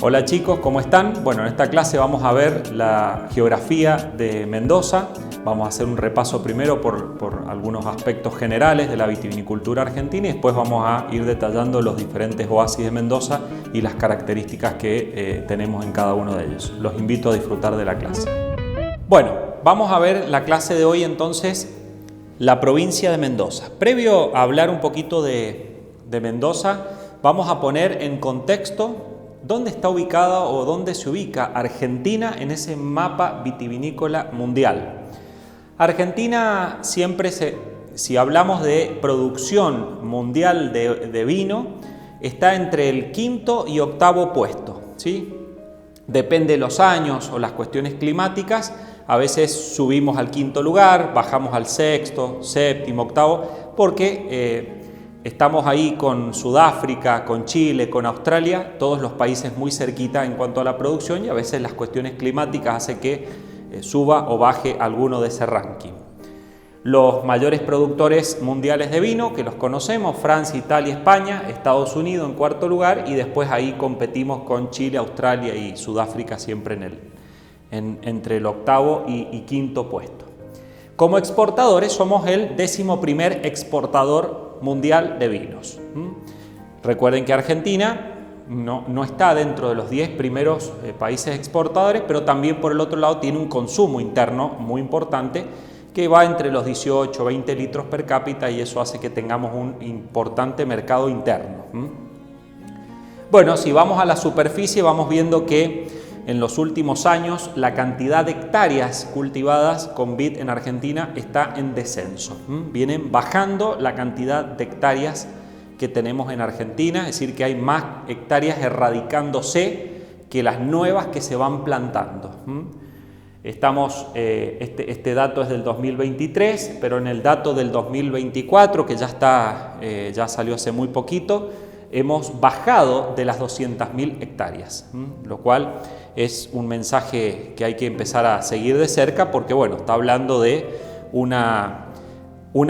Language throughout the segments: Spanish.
Hola chicos, ¿cómo están? Bueno, en esta clase vamos a ver la geografía de Mendoza. Vamos a hacer un repaso primero por algunos aspectos generales de la vitivinicultura argentina y después vamos a ir detallando los diferentes oasis de Mendoza y las características que tenemos en cada uno de ellos. Los invito a disfrutar de la clase. Bueno, vamos a ver la clase de hoy entonces, la provincia de Mendoza. Previo a hablar un poquito de Mendoza, vamos a poner en contexto dónde está ubicada o dónde se ubica Argentina en ese mapa vitivinícola mundial. Argentina siempre, si hablamos de producción mundial de vino, está entre el quinto y octavo puesto, ¿sí? Depende de los años o las cuestiones climáticas, a veces subimos al quinto lugar, bajamos al sexto, séptimo, octavo, porque estamos ahí con Sudáfrica, con Chile, con Australia, todos los países muy cerquita en cuanto a la producción y a veces las cuestiones climáticas hacen que suba o baje alguno de ese ranking. Los mayores productores mundiales de vino, que los conocemos, Francia, Italia, España, Estados Unidos en cuarto lugar y después ahí competimos con Chile, Australia y Sudáfrica siempre entre el octavo y quinto puesto. Como exportadores somos el 11º exportador mundial de vinos. Recuerden que Argentina no está dentro de los 10 primeros países exportadores, pero también por el otro lado tiene un consumo interno muy importante que va entre los 18 o 20 litros per cápita y eso hace que tengamos un importante mercado interno. Bueno, si vamos a la superficie vamos viendo que en los últimos años la cantidad de hectáreas cultivadas con vid en Argentina está en descenso. Vienen bajando la cantidad de hectáreas que tenemos en Argentina, es decir, que hay más hectáreas erradicándose que las nuevas que se van plantando. Este dato es del 2023, pero en el dato del 2024, que ya salió hace muy poquito, hemos bajado de las 200.000 hectáreas, lo cual es un mensaje que hay que empezar a seguir de cerca porque, bueno, está hablando de una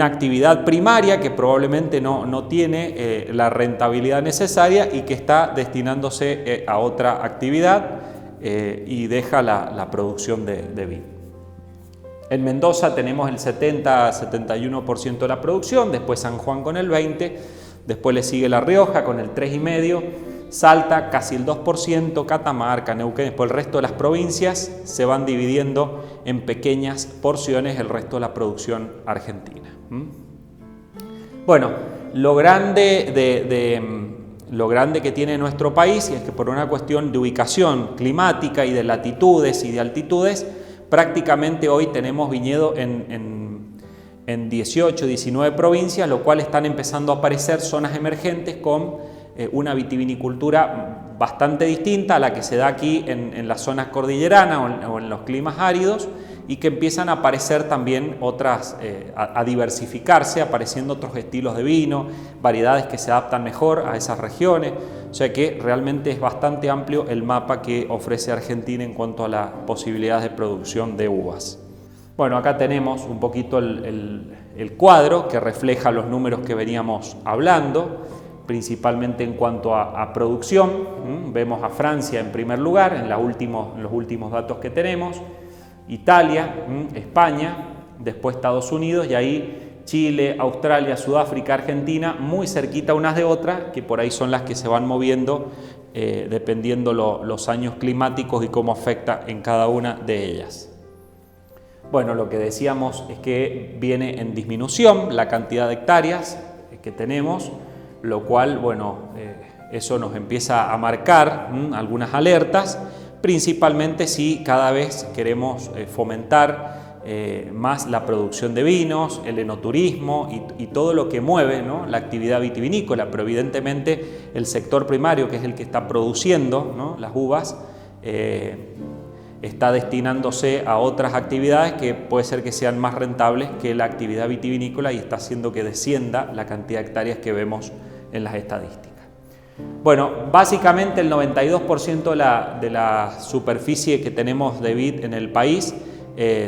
actividad primaria que probablemente no tiene la rentabilidad necesaria y que está destinándose a otra actividad y deja la producción de vino. En Mendoza tenemos el 70-71% de la producción, después San Juan con el 20%, después le sigue La Rioja con el 3,5%, Salta casi el 2%, Catamarca, Neuquén, después el resto de las provincias se van dividiendo en pequeñas porciones el resto de la producción argentina. Bueno, lo grande que tiene nuestro país es que por una cuestión de ubicación climática y de latitudes y de altitudes, prácticamente hoy tenemos viñedo en 18, 19 provincias, lo cual están empezando a aparecer zonas emergentes con una vitivinicultura bastante distinta a la que se da aquí en las zonas cordilleranas o en los climas áridos y que empiezan a aparecer también otras, a diversificarse, apareciendo otros estilos de vino, variedades que se adaptan mejor a esas regiones, o sea que realmente es bastante amplio el mapa que ofrece Argentina en cuanto a las posibilidades de producción de uvas. Bueno, acá tenemos un poquito el cuadro que refleja los números que veníamos hablando, principalmente en cuanto a producción. Vemos a Francia en primer lugar, en los últimos datos que tenemos, Italia, España, después Estados Unidos y ahí Chile, Australia, Sudáfrica, Argentina, muy cerquita unas de otras, que por ahí son las que se van moviendo dependiendo los años climáticos y cómo afecta en cada una de ellas. Bueno, lo que decíamos es que viene en disminución la cantidad de hectáreas que tenemos, lo cual, bueno, eso nos empieza a marcar algunas alertas, principalmente si cada vez queremos fomentar más la producción de vinos, el enoturismo y todo lo que mueve, ¿no?, la actividad vitivinícola, pero evidentemente el sector primario, que es el que está produciendo, ¿no?, las uvas, está destinándose a otras actividades que puede ser que sean más rentables que la actividad vitivinícola y está haciendo que descienda la cantidad de hectáreas que vemos en las estadísticas. Bueno, básicamente el 92% de la superficie que tenemos de vid en el país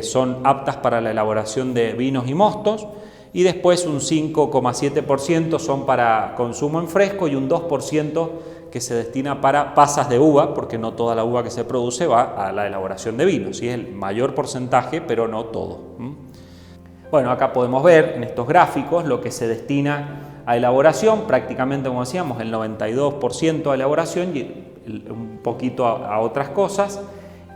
son aptas para la elaboración de vinos y mostos y después un 5,7% son para consumo en fresco y un 2% que se destina para pasas de uva, porque no toda la uva que se produce va a la elaboración de vino, ¿sí? Es el mayor porcentaje, pero no todo. Bueno, acá podemos ver en estos gráficos lo que se destina a elaboración, prácticamente, como decíamos, el 92% a elaboración y un poquito a otras cosas.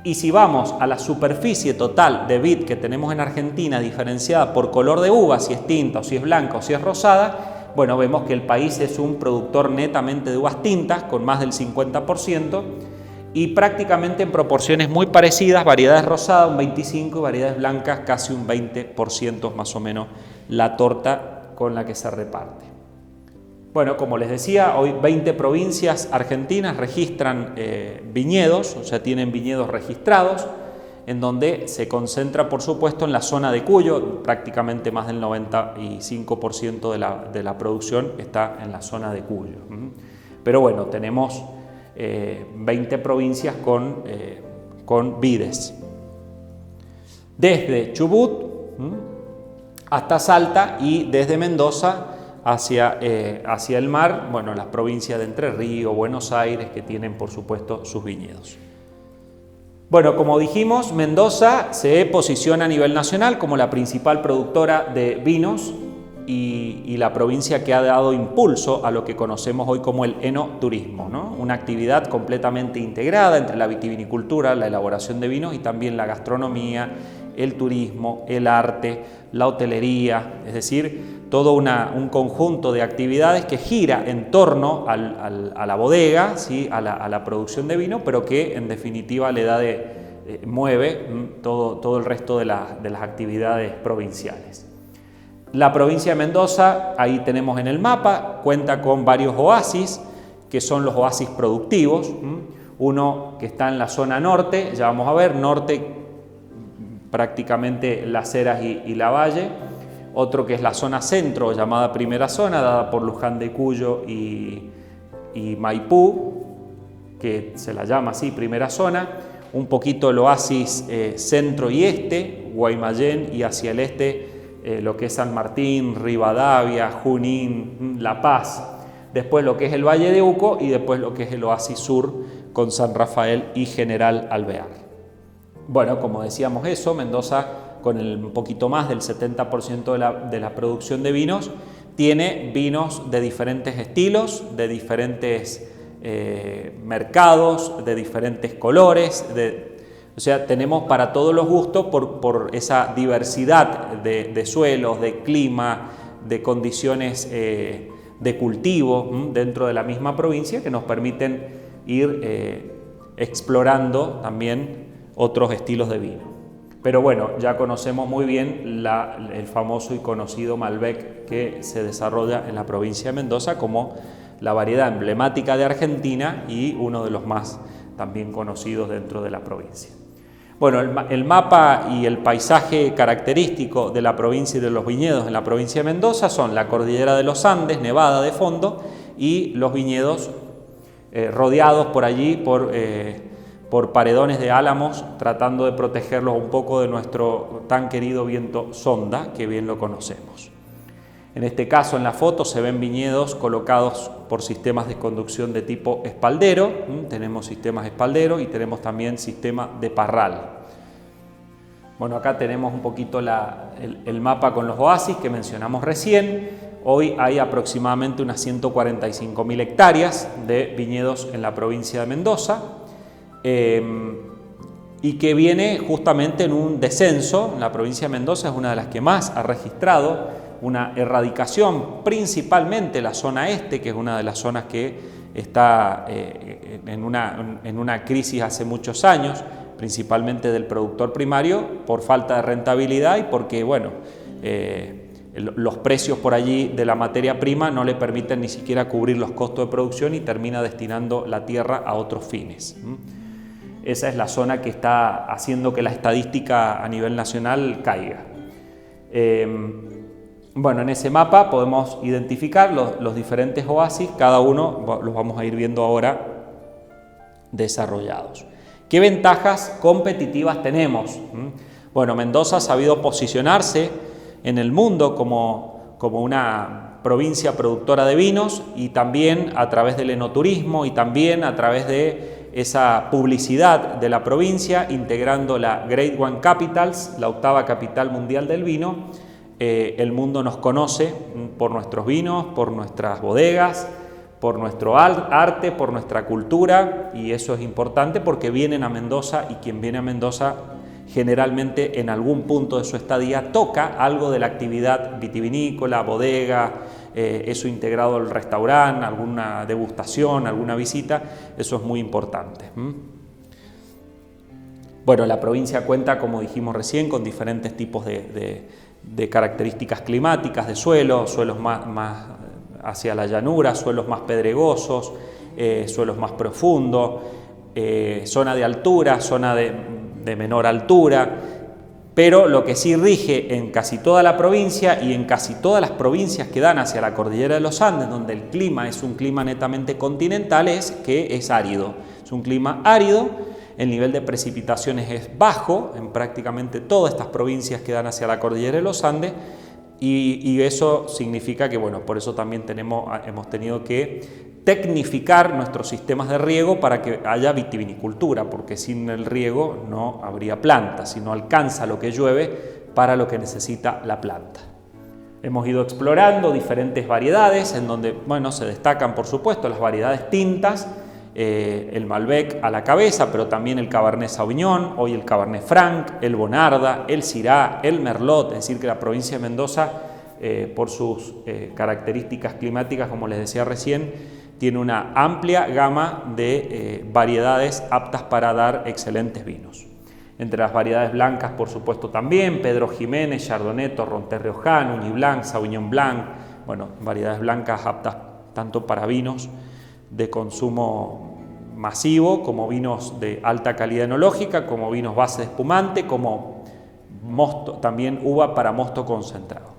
Y si vamos a la superficie total de vid que tenemos en Argentina, diferenciada por color de uva, si es tinta o si es blanca o si es rosada, bueno, vemos que el país es un productor netamente de uvas tintas, con más del 50%, y prácticamente en proporciones muy parecidas, variedades rosadas un 25% y variedades blancas casi un 20% más o menos la torta con la que se reparte. Bueno, como les decía, hoy 20 provincias argentinas registran viñedos, o sea, tienen viñedos registrados, en donde se concentra, por supuesto, en la zona de Cuyo, prácticamente más del 95% de la producción está en la zona de Cuyo. Pero bueno, tenemos 20 provincias con vides. Desde Chubut hasta Salta y desde Mendoza hacia el mar, bueno, las provincias de Entre Ríos, Buenos Aires, que tienen por supuesto sus viñedos. Bueno, como dijimos, Mendoza se posiciona a nivel nacional como la principal productora de vinos y la provincia que ha dado impulso a lo que conocemos hoy como el enoturismo, ¿no? Una actividad completamente integrada entre la vitivinicultura, la elaboración de vinos y también la gastronomía, el turismo, el arte, la hotelería, es decir, todo un conjunto de actividades que gira en torno a la bodega, ¿sí? a la producción de vino, pero que en definitiva le da mueve todo el resto de las actividades provinciales. La provincia de Mendoza, ahí tenemos en el mapa, cuenta con varios oasis, que son los oasis productivos. Uno que está en la zona norte, ya vamos a ver, norte prácticamente Las Heras y La Valle. Otro que es la zona centro, llamada Primera Zona, dada por Luján de Cuyo y Maipú, que se la llama así, Primera Zona. Un poquito el oasis centro y este, Guaymallén, y hacia el este lo que es San Martín, Rivadavia, Junín, La Paz. Después lo que es el Valle de Uco y después lo que es el oasis sur con San Rafael y General Alvear. Bueno, como decíamos eso, Mendoza, con un poquito más del 70% de la producción de vinos, tiene vinos de diferentes estilos, de diferentes mercados, de diferentes colores, o sea, tenemos para todos los gustos por esa diversidad de suelos, de clima, de condiciones de cultivo dentro de la misma provincia que nos permiten ir explorando también otros estilos de vino. Pero bueno, ya conocemos muy bien el famoso y conocido Malbec que se desarrolla en la provincia de Mendoza como la variedad emblemática de Argentina y uno de los más también conocidos dentro de la provincia. Bueno, el mapa y el paisaje característico de la provincia y de los viñedos en la provincia de Mendoza son la cordillera de los Andes, nevada de fondo, y los viñedos rodeados por allí por paredones de álamos, tratando de protegerlos un poco de nuestro tan querido viento sonda, que bien lo conocemos. En este caso, en la foto, se ven viñedos colocados por sistemas de conducción de tipo espaldero. Tenemos sistemas espaldero y tenemos también sistema de parral. Bueno, acá tenemos un poquito el mapa con los oasis que mencionamos recién. Hoy hay aproximadamente unas 145.000 hectáreas de viñedos en la provincia de Mendoza. Y que viene justamente en un descenso. La provincia de Mendoza es una de las que más ha registrado una erradicación, principalmente la zona este, que es una de las zonas que está en una crisis hace muchos años, principalmente del productor primario, por falta de rentabilidad y porque, bueno, los precios por allí de la materia prima no le permiten ni siquiera cubrir los costos de producción y termina destinando la tierra a otros fines. Esa es la zona que está haciendo que la estadística a nivel nacional caiga. Bueno, en ese mapa podemos identificar los diferentes oasis, cada uno los vamos a ir viendo ahora desarrollados. ¿Qué ventajas competitivas tenemos? Bueno, Mendoza ha sabido posicionarse en el mundo como una provincia productora de vinos, y también a través del enoturismo y también a través de esa publicidad de la provincia, integrando la Great Wine Capitals, la 8ª capital mundial del vino. El mundo nos conoce por nuestros vinos, por nuestras bodegas, por nuestro arte, por nuestra cultura, y eso es importante porque vienen a Mendoza, y quien viene a Mendoza generalmente en algún punto de su estadía toca algo de la actividad vitivinícola, bodega, eso integrado al restaurante, alguna degustación, alguna visita. Eso es muy importante. Bueno, la provincia cuenta, como dijimos recién, con diferentes tipos de características climáticas de suelos más hacia la llanura, suelos más pedregosos, suelos más profundos, zona de altura, zona de menor altura, pero lo que sí rige en casi toda la provincia y en casi todas las provincias que dan hacia la cordillera de los Andes, donde el clima es un clima netamente continental, es que es árido. Es un clima árido, el nivel de precipitaciones es bajo en prácticamente todas estas provincias que dan hacia la cordillera de los Andes, y eso significa que, bueno, por eso también hemos tenido que tecnificar nuestros sistemas de riego para que haya vitivinicultura, porque sin el riego no habría planta, si no alcanza lo que llueve para lo que necesita la planta. Hemos ido explorando diferentes variedades en donde, bueno, se destacan por supuesto las variedades tintas, el Malbec a la cabeza, pero también el Cabernet Sauvignon, hoy el Cabernet Franc, el Bonarda, el Syrah, el Merlot. Es decir, que la provincia de Mendoza, por sus características climáticas, como les decía recién, tiene una amplia gama de variedades aptas para dar excelentes vinos. Entre las variedades blancas, por supuesto, también Pedro Jiménez, Chardonnay, Torrontés Riojano, Ugni Blanc, Sauvignon Blanc. Bueno, variedades blancas aptas tanto para vinos de consumo masivo, como vinos de alta calidad enológica, como vinos base de espumante, como mosto, también uva para mosto concentrado.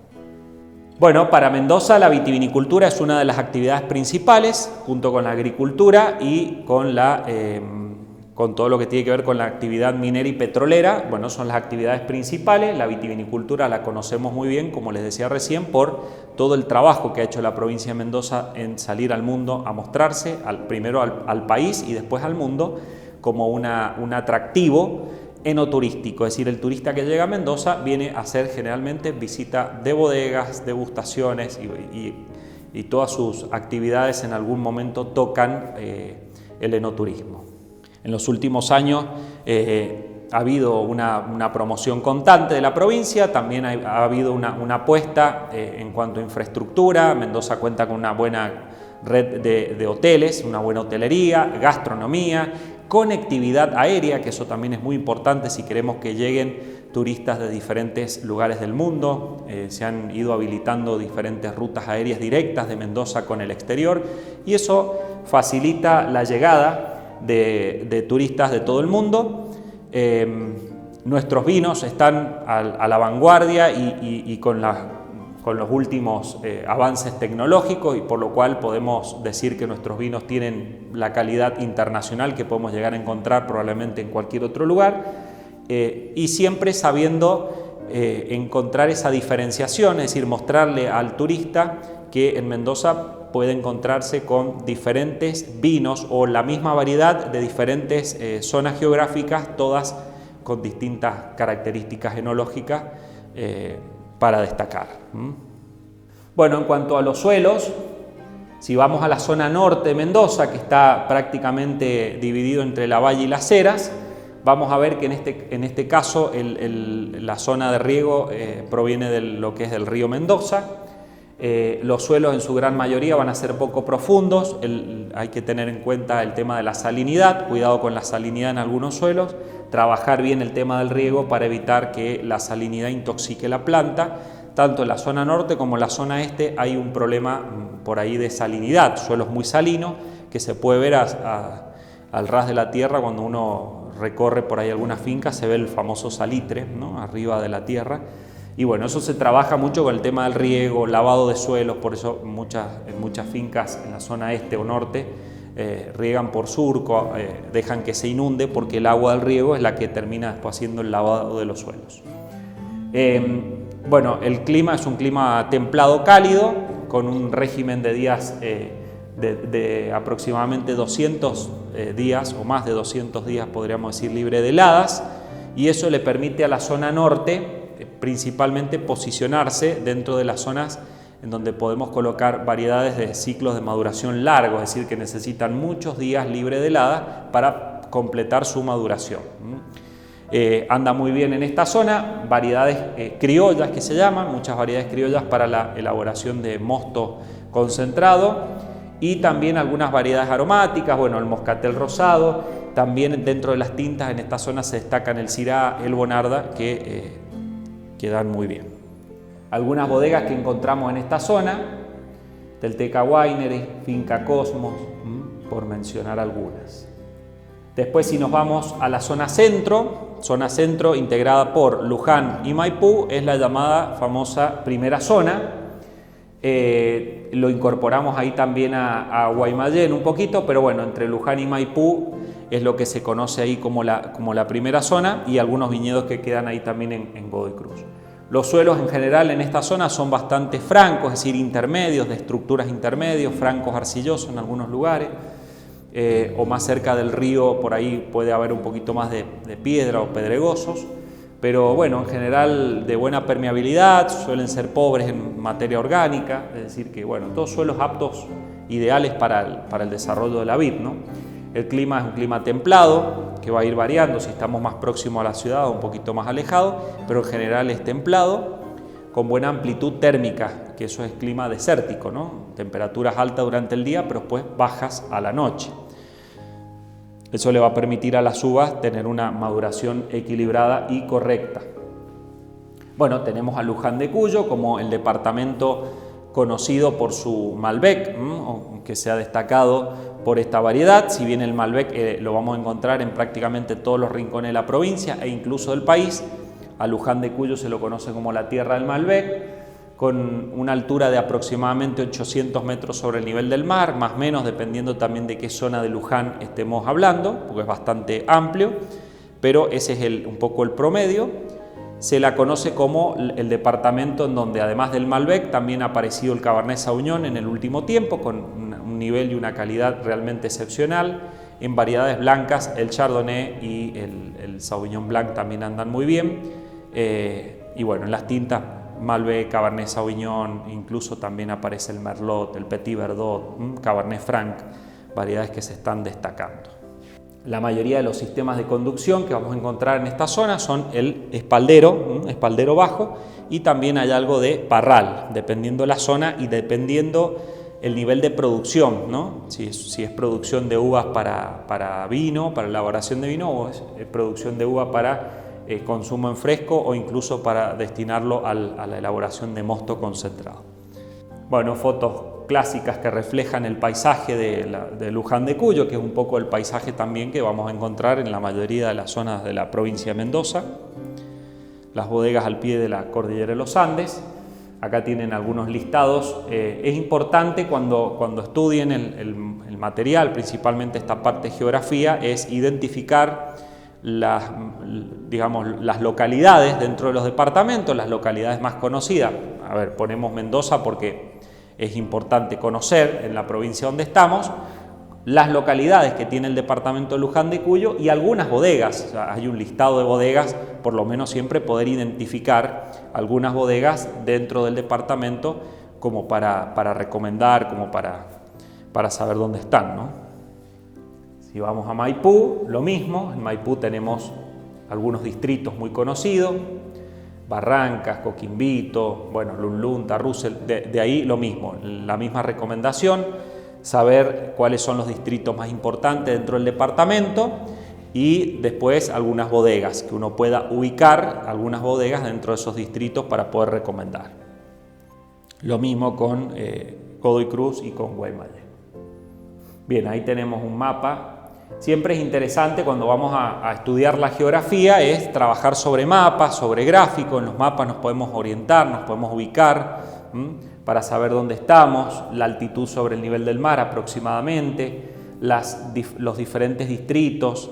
Bueno, para Mendoza la vitivinicultura es una de las actividades principales, junto con la agricultura y con todo lo que tiene que ver con la actividad minera y petrolera. Bueno, son las actividades principales. La vitivinicultura la conocemos muy bien, como les decía recién, por todo el trabajo que ha hecho la provincia de Mendoza en salir al mundo a mostrarse, primero al país y después al mundo, como un atractivo enoturístico. Es decir, el turista que llega a Mendoza viene a hacer generalmente visita de bodegas, degustaciones, y todas sus actividades en algún momento tocan el enoturismo. En los últimos años ha habido una promoción constante de la provincia, también ha habido una apuesta en cuanto a infraestructura. Mendoza cuenta con una buena red de hoteles, una buena hotelería, gastronomía, conectividad aérea, que eso también es muy importante si queremos que lleguen turistas de diferentes lugares del mundo. Se han ido habilitando diferentes rutas aéreas directas de Mendoza con el exterior, y eso facilita la llegada de turistas de todo el mundo. Nuestros vinos están a la vanguardia y con los últimos avances tecnológicos, y por lo cual podemos decir que nuestros vinos tienen la calidad internacional que podemos llegar a encontrar probablemente en cualquier otro lugar, y siempre sabiendo encontrar esa diferenciación, es decir, mostrarle al turista que en Mendoza puede encontrarse con diferentes vinos o la misma variedad de diferentes zonas geográficas, todas con distintas características enológicas para destacar. Bueno, en cuanto a los suelos, si vamos a la zona norte de Mendoza, que está prácticamente dividido entre la valle y las Heras, vamos a ver que en este caso la zona de riego proviene de lo que es del río Mendoza. Los suelos en su gran mayoría van a ser poco profundos. Hay que tener en cuenta el tema de la salinidad, cuidado con la salinidad en algunos suelos, trabajar bien el tema del riego para evitar que la salinidad intoxique la planta. Tanto en la zona norte como en la zona este hay un problema por ahí de salinidad, suelos muy salinos que se puede ver al ras de la tierra. Cuando uno recorre por ahí algunas fincas se ve el famoso salitre, ¿no?, arriba de la tierra. Y bueno, eso se trabaja mucho con el tema del riego, lavado de suelos. Por eso en muchas fincas en la zona este o norte riegan por surco, dejan que se inunde, porque el agua del riego es la que termina después haciendo el lavado de los suelos. Bueno, el clima es un clima templado cálido, con un régimen de días de aproximadamente 200 días o más de 200 días, podríamos decir, libre de heladas, y eso le permite a la zona norte principalmente posicionarse dentro de las zonas en donde podemos colocar variedades de ciclos de maduración largos, es decir, que necesitan muchos días libre de heladas para completar su maduración. Anda muy bien en esta zona, variedades criollas que se llaman, muchas variedades criollas para la elaboración de mosto concentrado, y también algunas variedades aromáticas, bueno, el moscatel rosado. También dentro de las tintas en esta zona se destacan el Syrah, el Bonarda, que dan muy bien. Algunas bodegas que encontramos en esta zona: Telteca Winery, Finca Cosmos, por mencionar algunas. Después, si nos vamos a la zona centro integrada por Luján y Maipú, es la llamada famosa primera zona. Lo incorporamos ahí también a Guaymallén un poquito, pero bueno, entre Luján y Maipú es lo que se conoce ahí como la primera zona, y algunos viñedos que quedan ahí también en Godoy Cruz. Los suelos en general en esta zona son bastante francos, es decir, intermedios, de estructuras intermedios, francos arcillosos en algunos lugares, o más cerca del río, por ahí puede haber un poquito más de piedra o pedregosos, pero bueno, en general de buena permeabilidad, suelen ser pobres en materia orgánica, es decir que bueno, todos suelos aptos, ideales para el desarrollo de la vid, ¿no? El clima es un clima templado, que va a ir variando si estamos más próximos a la ciudad o un poquito más alejado, pero en general es templado, con buena amplitud térmica, que eso es clima desértico, ¿no? Temperaturas altas durante el día, pero después bajas a la noche. Eso le va a permitir a las uvas tener una maduración equilibrada y correcta. Bueno, tenemos a Luján de Cuyo como el departamento conocido por su Malbec, que se ha destacado por esta variedad. Si bien el Malbec lo vamos a encontrar en prácticamente todos los rincones de la provincia e incluso del país, a Luján de Cuyo se lo conoce como la tierra del Malbec, con una altura de aproximadamente 800 metros sobre el nivel del mar, más o menos, dependiendo también de qué zona de Luján estemos hablando, porque es bastante amplio, pero ese es un poco el promedio. Se la conoce como el departamento en donde, además del Malbec, también ha aparecido el Cabernet Sauvignon en el último tiempo, con un nivel y una calidad realmente excepcional. En variedades blancas, el Chardonnay y el Sauvignon Blanc también andan muy bien. Y bueno, en las tintas, Malbec, Cabernet Sauvignon, incluso también aparece el Merlot, el Petit Verdot, Cabernet Franc, variedades que se están destacando. La mayoría de los sistemas de conducción que vamos a encontrar en esta zona son el espaldero bajo, y también hay algo de parral, dependiendo la zona y dependiendo el nivel de producción, ¿no? Si es producción de uvas para vino, para elaboración de vino, o es producción de uva para consumo en fresco, o incluso para destinarlo a la elaboración de mosto concentrado. Bueno, fotos clásicas que reflejan el paisaje de Luján de Cuyo, que es un poco el paisaje también que vamos a encontrar en la mayoría de las zonas de la provincia de Mendoza. Las bodegas al pie de la cordillera de los Andes. Acá tienen algunos listados. Es importante cuando estudien el material, principalmente esta parte de geografía, es identificar las localidades dentro de los departamentos, las localidades más conocidas. A ver, ponemos Mendoza porque es importante conocer en la provincia donde estamos las localidades que tiene el departamento de Luján de Cuyo y algunas bodegas. O sea, hay un listado de bodegas, por lo menos siempre poder identificar algunas bodegas dentro del departamento como para recomendar, como para saber dónde están, ¿no? Si vamos a Maipú, lo mismo. En Maipú tenemos algunos distritos muy conocidos: Barrancas, Coquimbito, bueno, Lunlún, Tarrusel. De ahí lo mismo, la misma recomendación, saber cuáles son los distritos más importantes dentro del departamento, y después algunas bodegas, que uno pueda ubicar algunas bodegas dentro de esos distritos para poder recomendar. Lo mismo con Godoy Cruz y con Guaymallén. Bien, ahí tenemos un mapa. Siempre es interesante cuando vamos a estudiar la geografía, es trabajar sobre mapas, sobre gráficos. En los mapas nos podemos orientar, nos podemos ubicar para saber dónde estamos, la altitud sobre el nivel del mar aproximadamente, los diferentes distritos,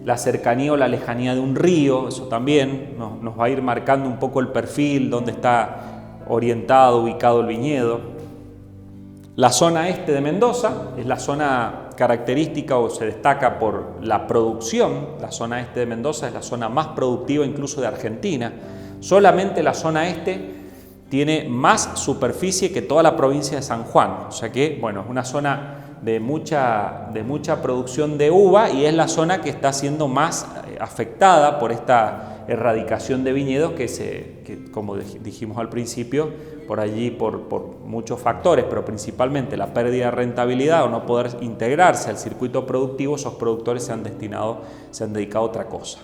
la cercanía o la lejanía de un río, eso también nos va a ir marcando un poco el perfil, dónde está orientado, ubicado el viñedo. La zona este de Mendoza es la zona característica o se destaca por la producción. La zona este de Mendoza es la zona más productiva incluso de Argentina. Solamente la zona este tiene más superficie que toda la provincia de San Juan, o sea que, bueno, es una zona de mucha producción de uva y es la zona que está siendo más afectada por esta erradicación de viñedos que como dijimos al principio, por allí por muchos factores, pero principalmente la pérdida de rentabilidad o no poder integrarse al circuito productivo, esos productores se han dedicado a otra cosa.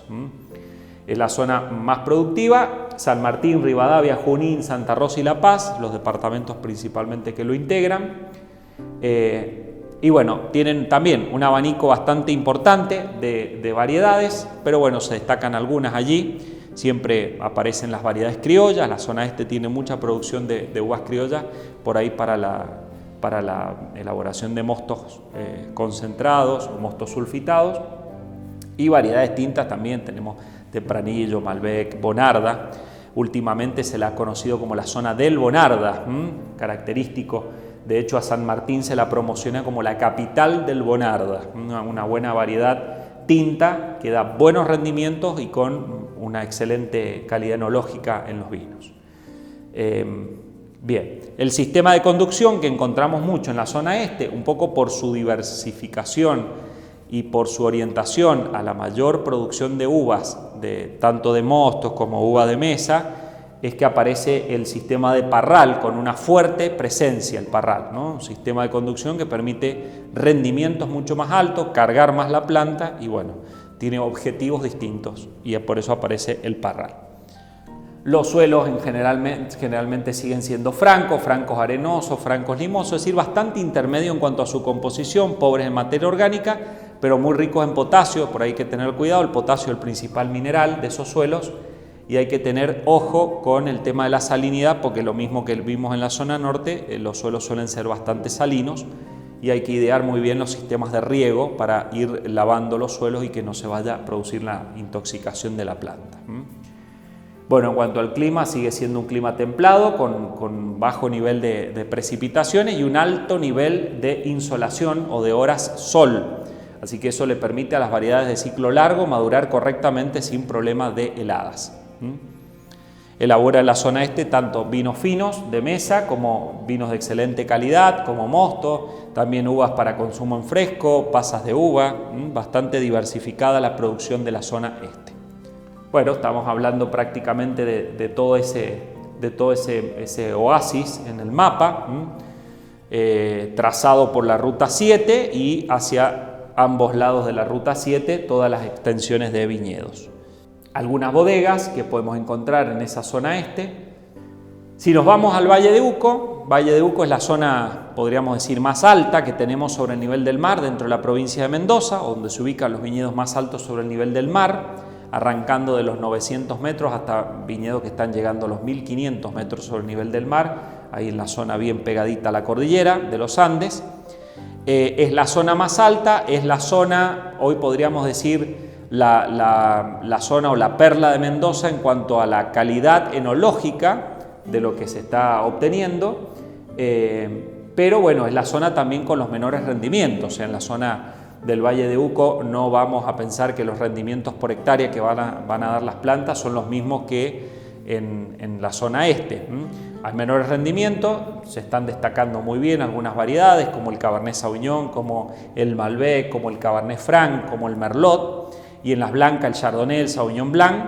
Es la zona más productiva, San Martín, Rivadavia, Junín, Santa Rosa y La Paz, los departamentos principalmente que lo integran. Y bueno, tienen también un abanico bastante importante de variedades, pero bueno, se destacan algunas allí. Siempre aparecen las variedades criollas, la zona este tiene mucha producción de uvas criollas, por ahí para la elaboración de mostos concentrados o mostos sulfitados. Y variedades tintas también tenemos Tempranillo, Malbec, Bonarda. Últimamente se la ha conocido como la zona del Bonarda, característico. De hecho, a San Martín se la promociona como la capital del Bonarda, una buena variedad tinta que da buenos rendimientos y con una excelente calidad enológica en los vinos. Bien, el sistema de conducción que encontramos mucho en la zona este, un poco por su diversificación y por su orientación a la mayor producción de uvas, tanto de mostos como uvas de mesa, es que aparece el sistema de parral con una fuerte presencia, el parral, ¿no? Un sistema de conducción que permite rendimientos mucho más altos, cargar más la planta y bueno, tiene objetivos distintos y por eso aparece el parral. Los suelos generalmente siguen siendo francos arenosos, francos limosos, es decir, bastante intermedio en cuanto a su composición, pobres en materia orgánica, pero muy ricos en potasio, por ahí hay que tener cuidado, el potasio es el principal mineral de esos suelos y hay que tener ojo con el tema de la salinidad porque lo mismo que vimos en la zona norte, los suelos suelen ser bastante salinos y hay que idear muy bien los sistemas de riego para ir lavando los suelos y que no se vaya a producir la intoxicación de la planta. Bueno, en cuanto al clima, sigue siendo un clima templado con bajo nivel de precipitaciones y un alto nivel de insolación o de horas sol. Así que eso le permite a las variedades de ciclo largo madurar correctamente sin problemas de heladas. Elabora en la zona este tanto vinos finos de mesa como vinos de excelente calidad, como mosto, también uvas para consumo en fresco, pasas de uva, bastante diversificada la producción de la zona este. Bueno, estamos hablando prácticamente de todo ese oasis en el mapa, trazado por la Ruta 7 y hacia ambos lados de la Ruta 7 todas las extensiones de viñedos. Algunas bodegas que podemos encontrar en esa zona este. Si nos vamos al Valle de Uco es la zona, podríamos decir, más alta que tenemos sobre el nivel del mar dentro de la provincia de Mendoza, donde se ubican los viñedos más altos sobre el nivel del mar, arrancando de los 900 metros hasta viñedos que están llegando a los 1500 metros sobre el nivel del mar, ahí en la zona bien pegadita a la cordillera de los Andes. Es la zona más alta, es la zona, hoy podríamos decir, la zona o la perla de Mendoza en cuanto a la calidad enológica de lo que se está obteniendo, pero bueno, es la zona también con los menores rendimientos. O sea, en la zona del Valle de Uco no vamos a pensar que los rendimientos por hectárea que van a dar las plantas son los mismos que en la zona este. Hay menores rendimientos, se están destacando muy bien algunas variedades como el Cabernet Sauvignon, como el Malbec, como el Cabernet Franc, como el Merlot, y en las blancas el Chardonnay, el Sauvignon Blanc,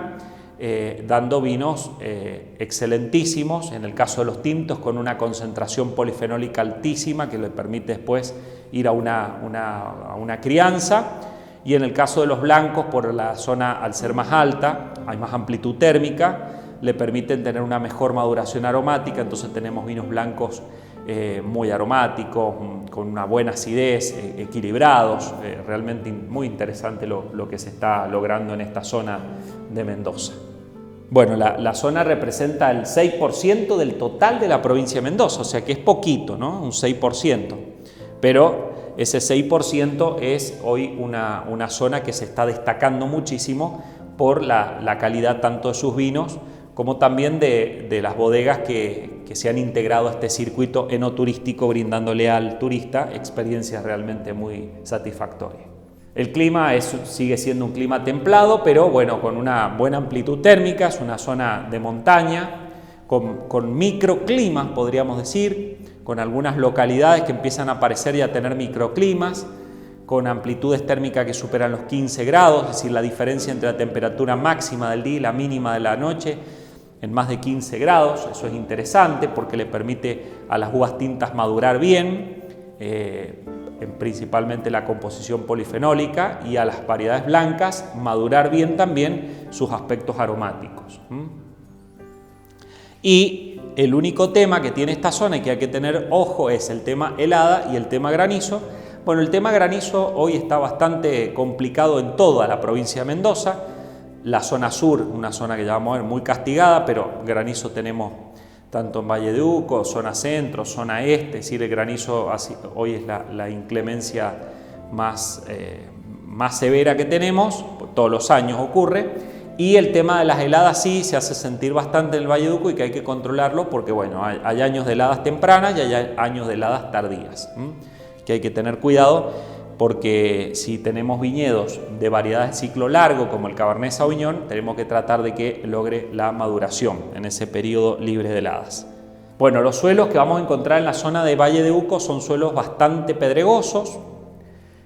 dando vinos excelentísimos, en el caso de los tintos con una concentración polifenólica altísima que le permite después ir a una crianza, y en el caso de los blancos, por la zona al ser más alta, hay más amplitud térmica, le permiten tener una mejor maduración aromática, entonces tenemos vinos blancos muy aromáticos, con una buena acidez, equilibrados, realmente muy interesante lo que se está logrando en esta zona de Mendoza. Bueno, la zona representa el 6% del total de la provincia de Mendoza, o sea que es poquito, ¿no? Un 6%, pero ese 6% es hoy una zona que se está destacando muchísimo por la calidad tanto de sus vinos como también de las bodegas que se han integrado a este circuito enoturístico, brindándole al turista experiencias realmente muy satisfactorias. El clima sigue siendo un clima templado, pero bueno, con una buena amplitud térmica, es una zona de montaña, con microclimas, podríamos decir, con algunas localidades que empiezan a aparecer y a tener microclimas, con amplitudes térmicas que superan los 15 grados, es decir, la diferencia entre la temperatura máxima del día y la mínima de la noche en más de 15 grados. Eso es interesante porque le permite a las uvas tintas madurar bien, principalmente la composición polifenólica, y a las variedades blancas madurar bien también sus aspectos aromáticos. Y el único tema que tiene esta zona y que hay que tener ojo es el tema helada y el tema granizo. Bueno, el tema granizo hoy está bastante complicado en toda la provincia de Mendoza. La zona sur, una zona que ya vamos a ver muy castigada, pero granizo tenemos tanto en Valle de Uco, zona centro, zona este, es decir, el granizo hoy es la inclemencia más severa que tenemos, todos los años ocurre. Y el tema de las heladas sí se hace sentir bastante en el Valle de Uco y que hay que controlarlo porque bueno, hay años de heladas tempranas y hay años de heladas tardías, que hay que tener cuidado porque si tenemos viñedos de variedades de ciclo largo como el Cabernet Sauvignon, tenemos que tratar de que logre la maduración en ese periodo libre de heladas. Bueno, los suelos que vamos a encontrar en la zona de Valle de Uco son suelos bastante pedregosos.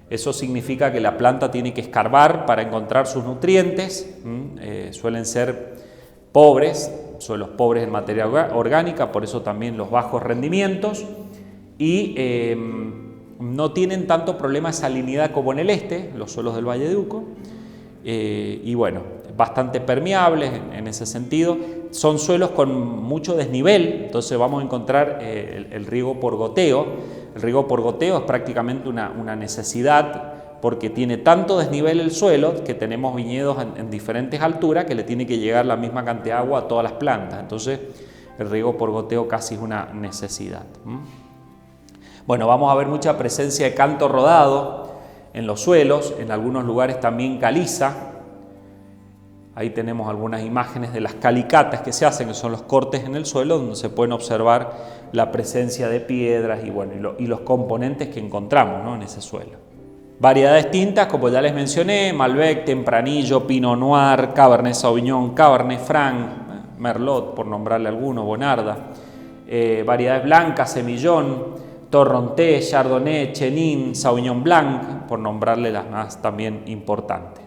Eso significa que la planta tiene que escarbar para encontrar sus nutrientes. Suelen ser pobres, suelos pobres en materia orgánica, por eso también los bajos rendimientos, y no tienen tanto problema de salinidad como en el este, los suelos del Valle de Uco, y bueno, bastante permeables en ese sentido. Son suelos con mucho desnivel, entonces vamos a encontrar el riego por goteo. El riego por goteo es prácticamente una necesidad porque tiene tanto desnivel el suelo que tenemos viñedos en diferentes alturas que le tiene que llegar la misma cantidad de agua a todas las plantas. Entonces el riego por goteo casi es una necesidad. Bueno, vamos a ver mucha presencia de canto rodado en los suelos, en algunos lugares también caliza. Ahí tenemos algunas imágenes de las calicatas que se hacen, que son los cortes en el suelo, donde se pueden observar la presencia de piedras y, bueno, y los componentes que encontramos, ¿no?, en ese suelo. Variedades tintas, como ya les mencioné: Malbec, Tempranillo, Pinot Noir, Cabernet Sauvignon, Cabernet Franc, Merlot, por nombrarle alguno, Bonarda. Variedades blancas: Semillón, Torrontés, Chardonnay, Chenin, Sauvignon Blanc, por nombrarle las más también importantes.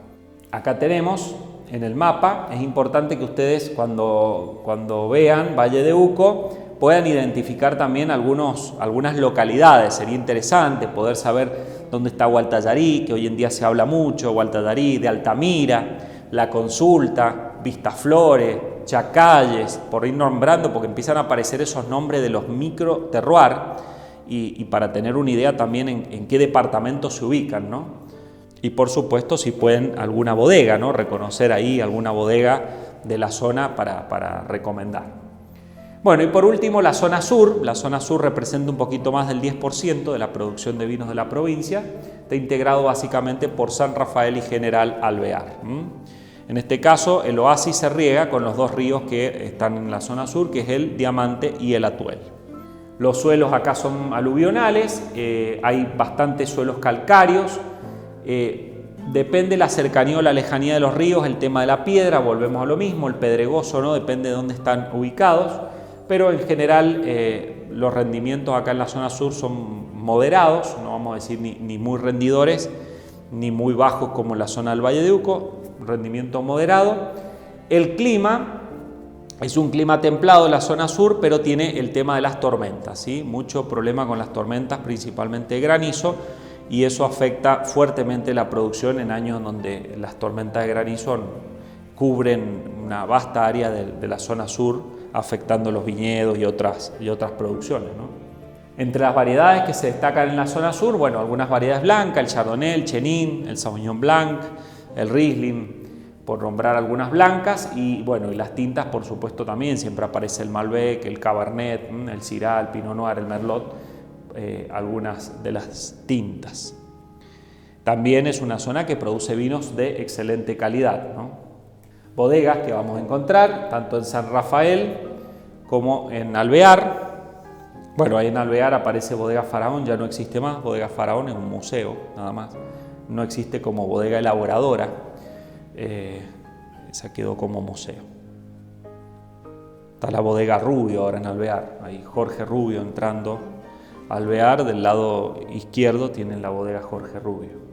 Acá tenemos en el mapa, es importante que ustedes cuando vean Valle de Uco puedan identificar también algunas localidades. Sería interesante poder saber dónde está Gualtallarí, que hoy en día se habla mucho, Gualtallarí, de Altamira, La Consulta, Vistaflores, Chacalles, por ir nombrando, porque empiezan a aparecer esos nombres de los micro terroir y para tener una idea también en qué departamento se ubican, ¿no? Y por supuesto, si pueden, alguna bodega, ¿no?, reconocer ahí alguna bodega de la zona para recomendar. Bueno, y por último, la zona sur. La zona sur representa un poquito más del 10% de la producción de vinos de la provincia. Está integrado básicamente por San Rafael y General Alvear. En este caso, el oasis se riega con los dos ríos que están en la zona sur, que es el Diamante y el Atuel. Los suelos acá son aluvionales, hay bastantes suelos calcáreos. Depende la cercanía o la lejanía de los ríos, el tema de la piedra, volvemos a lo mismo, el pedregoso, ¿no?, depende de dónde están ubicados, pero en general los rendimientos acá en la zona sur son moderados, no vamos a decir ni muy rendidores ni muy bajos como en la zona del Valle de Uco, rendimiento moderado. El clima es un clima templado en la zona sur, pero tiene el tema de las tormentas, ¿sí? Mucho problema con las tormentas, principalmente de granizo, y eso afecta fuertemente la producción en años donde las tormentas de granizo cubren una vasta área de la zona sur, afectando los viñedos y otras producciones, ¿no? Entre las variedades que se destacan en la zona sur, bueno, algunas variedades blancas: el Chardonnay, el Chenin, el Sauvignon Blanc, el Riesling, por nombrar algunas blancas, y bueno, y las tintas, por supuesto, también siempre aparece el Malbec, el Cabernet, el Syrah, el Pinot Noir, el Merlot, algunas de las tintas. También es una zona que produce vinos de excelente calidad, ¿no? Bodegas que vamos a encontrar tanto en San Rafael como en Alvear. Bueno, ahí en Alvear aparece Bodega Faraón, ya no existe más. Bodega Faraón es un museo, nada más. No existe como bodega elaboradora. Esa quedó como museo. Está la Bodega Rubio ahora en Alvear. Ahí Jorge Rubio entrando a Alvear. Del lado izquierdo tienen la Bodega Jorge Rubio.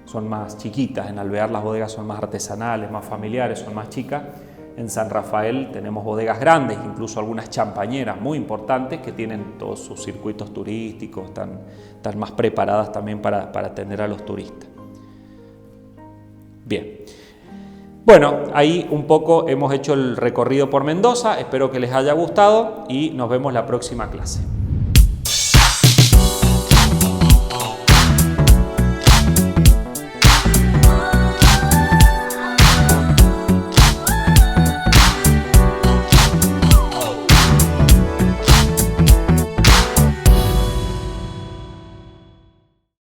Son más chiquitas. En Alvear las bodegas son más artesanales, más familiares, son más chicas. En San Rafael tenemos bodegas grandes, incluso algunas champañeras muy importantes que tienen todos sus circuitos turísticos, están más preparadas también para atender a los turistas. Bien. Bueno, ahí un poco hemos hecho el recorrido por Mendoza, espero que les haya gustado y nos vemos la próxima clase.